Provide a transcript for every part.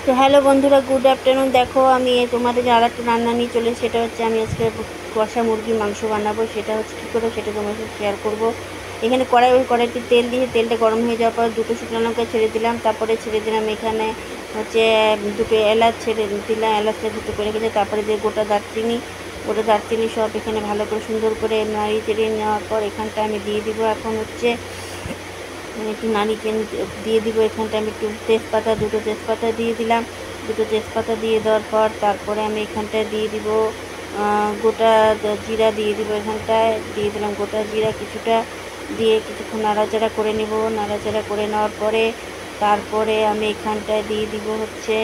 তো হ্যালো বন্ধুরা, good afternoon. দেখো আমি তোমাদের আর একটা রান্না নিয়ে চলে, সেটা হচ্ছে আমি আজকে কষা মুরগির মাংস বানাবো। সেটা হচ্ছে কী করে সেটা তোমার সাথে শেয়ার করবো। এখানে কড়াইতে তেল দিয়ে তেলটা গরম হয়ে যাওয়ার পর দুটো শুকনো লঙ্কা ছেড়ে দিলাম। তারপরে ছেড়ে দিলাম এখানে হচ্ছে দুটো এলাচ ছেড়ে দিলাম, এলাচটা দুটো করে রেখেছে। তারপরে যে গোটা দারচিনি সব এখানে ভালো করে সুন্দর করে নাড়িয়ে চেড়িয়ে নেওয়ার পর এখানটা আমি দিয়ে দিব এখন হচ্ছে একটু নারিকেল দিয়ে দিব। এখানটা আমি একটু দুটো তেজপাতা দিয়ে দিলাম। দুটো তেজপাতা দিয়ে দেওয়ার পর তারপরে আমি এখানটায় দিয়ে দিব গোটা জিরা দিয়ে দিব। এখানটায় দিয়ে দিলাম গোটা জিরা কিছুটা, দিয়ে কিছুক্ষণ নাড়াচাড়া করে নেব। নাড়াচাড়া করে নেওয়ার পরে তারপরে আমি এখানটায় দিয়ে দিব হচ্ছে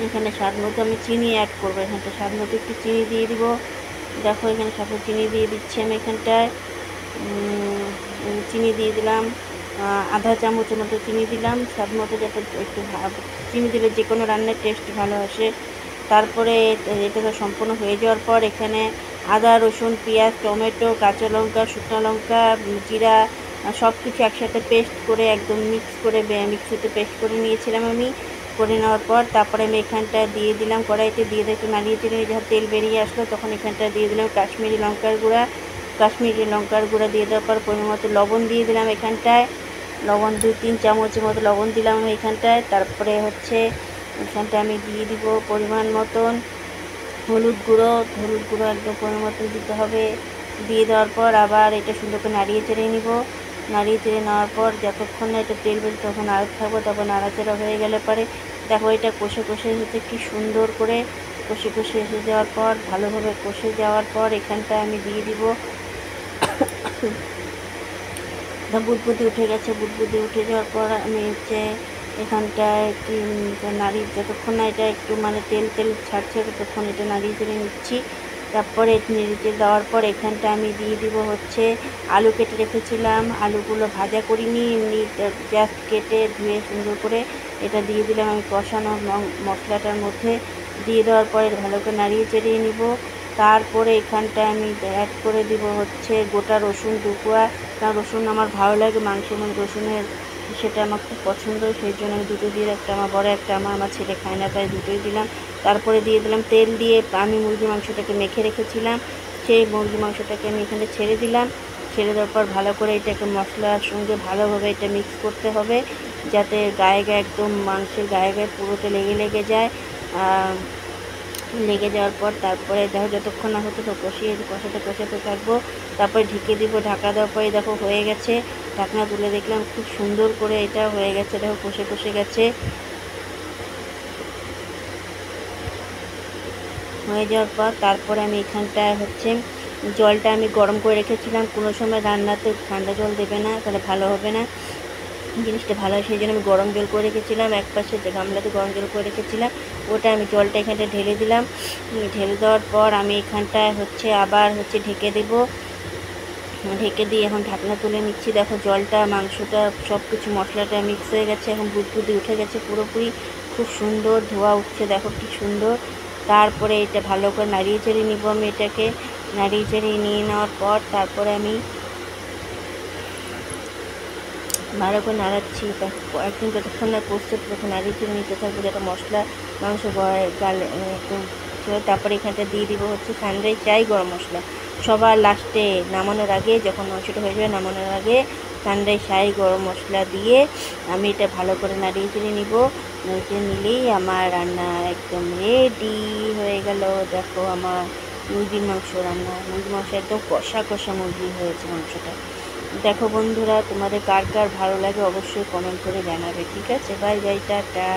এখানে স্বাদ মতো আমি চিনি অ্যাড করবো। এখানটা স্বাদ মতো একটু চিনি দিয়ে দিব। দেখো এখানে স্বাদ মতো চিনি দিয়ে দিচ্ছি আমি এখানটায়। চিনি দিয়ে দিলাম আধা চামচের মতো চিনি দিলাম, স্বাদ মতো, যাতে একটু চিনি দিলে যে কোনো রান্নার টেস্ট ভালো আসে। তারপরে এটা তো সম্পূর্ণ হয়ে যাওয়ার পর এখানে আদা, রসুন, পেঁয়াজ, টমেটো, কাঁচা লঙ্কা, শুকনো লঙ্কা, জিরা সব কিছু একসাথে পেস্ট করে একদম মিক্সিতে পেস্ট করে নিয়েছিলাম আমি। করে নেওয়ার পর তারপরে আমি এখানটা দিয়ে দিলাম, কড়াইতে দিয়ে একটু নাড়িয়ে চেড়ে যখন তেল বেরিয়ে আসলো তখন এখানটা দিয়ে দিলাম কাশ্মীরি লঙ্কার গুঁড়া দিয়ে দেওয়ার পর পরিমাণ মতো লবণ দিয়ে দিলাম। এখানটায় লবণ 2-3 চামচের মতো লবণ দিলাম আমি এখানটায়। তারপরে হচ্ছে এখানটায় আমি দিয়ে দিব পরিমাণ মতন হলুদ গুঁড়ো একদম পরিমাণ মতন দিতে হবে। দিয়ে দেওয়ার পর আবার এটা সুন্দর করে নাড়িয়ে চেড়ে নিব। নাড়িয়ে চেড়ে নেওয়ার পর যতক্ষণ না এটা তেল বেশি তখন আড়াতে থাকবো। তারপর নাড়াচাড়া হয়ে গেলে পরে দেখো এটা কষে হচ্ছে কি সুন্দর করে কষে এসে যাওয়ার পর ভালোভাবে কষে যাওয়ার পর এখানটায় আমি দিয়ে দিব বুদবুদি উঠে গেছে। বুদবুদি উঠে যাওয়ার পর আমি হচ্ছে এখানটায় যতক্ষণ না এটা একটু মানে তেল ছাড়ছে ততক্ষণ এটা নাড়িয়ে চেড়ে নিচ্ছি। তারপরে নেড়ে দেওয়ার পর এখানটা আমি দিয়ে দিব হচ্ছে আলু কেটে রেখেছিলাম। আলুগুলো ভাজা করিনি, এমনি জাস্ট কেটে ধুয়ে সুন্দর করে এটা দিয়ে দিলাম আমি কষানো মশলাটার মধ্যে। দিয়ে দেওয়ার পরে ভালো করে নাড়িয়ে চেড়িয়ে নিব। তারপরে এখানটায় আমি অ্যাড করে দিব হচ্ছে গোটা রসুন 2 কোয়া। কারণ রসুন আমার ভালো লাগে মাংসের মধ্যে, রসুনের সেটা আমার খুব পছন্দ, সেই জন্য আমি দুটো দিয়ে একটা আমার বড় একটা আমার ছেলে খায় না, তাই দুটোই দিলাম। তারপরে দিয়ে দিলাম তেল দিয়ে আমি মুরগি মাংসটাকে মেখে রেখেছিলাম, সেই মুরগি মাংসটাকে আমি এখানে ছেড়ে দিলাম। ছেড়ে দেওয়ার পর ভালো করে এটাকে মশলার সঙ্গে ভালোভাবে এটা মিক্স করতে হবে, যাতে গায়ে একদম মাংসের গায়ে পুরোটা লেগে যায়। লেগে যাওয়ার পর তারপরে দেখো যতক্ষণ না হতো তো কষাতে থাকবো। তারপরে ঢেকে দিব। ঢাকা দেওয়ার পরে দেখো হয়ে গেছে। ঢাকনা তুলে দেখলাম খুব সুন্দর করে এটা হয়ে গেছে। দেখো কষে গেছে। হয়ে যাওয়ার পর তারপরে আমি এখানটায় হচ্ছে জলটা আমি গরম করে রেখেছিলাম। কোনো সময় রান্নাতে ঠান্ডা জল দেবে না, তাহলে ভালো হবে না, জিনিসটা ভালো হয়, সেই জন্য আমি গরম জল করে রেখেছিলাম। এক পাশে যে গামলাতে গরম জল করে রেখেছিলাম ওটা আমি জলটা এখানটা ঢেলে দিলাম। ঢেলে দেওয়ার পর আমি এখানটায় হচ্ছে আবার হচ্ছে ঢেকে দেব। ঢেকে দিয়ে এখন ঢাকনা তুলে নিচ্ছি। দেখো জলটা, মাংসটা, সব কিছু মশলাটা মিক্স হয়ে গেছে, এখন বুদবুদি উঠে গেছে পুরোপুরি, খুব সুন্দর ধোয়া উঠছে, দেখো কি সুন্দর। তারপরে এটা ভালো করে নাড়িয়ে চেড়ে নিব আমি। এটাকে নাড়িয়ে চেড়ে নিয়ে নেওয়ার পর তারপরে আমি ভালো করে নাড়াচ্ছি। একদিন যতক্ষণ না কষছে ততক্ষণ নাড়িয়ে চেড়ে নিতে থাকবো, যাতে মশলা মাংস গালে একদম। তারপরে এখানটা দিয়ে দিব হচ্ছে সানরাইজ চাই গরম মশলা। সবার লাস্টে নামানোর আগে, যখন মাংসটা হয়ে যাবে নামানোর আগে সানরাইজ চাই গরম মশলা দিয়ে আমি এটা ভালো করে নাড়িয়ে চেড়ে নিব। নাড়িয়ে নিলেই আমার রান্না একদম রেডি হয়ে গেল। দেখো আমার মুরগির মাংস রান্না, মুরগির মাংস একদম কষা মুরগি হয়েছে মাংসটা। দেখো বন্ধুরা, তোমাদের কার কার ভালো লাগে অবশ্যই কমেন্ট করে জানাবে। ঠিক আছে, বাই বাই, টাটা।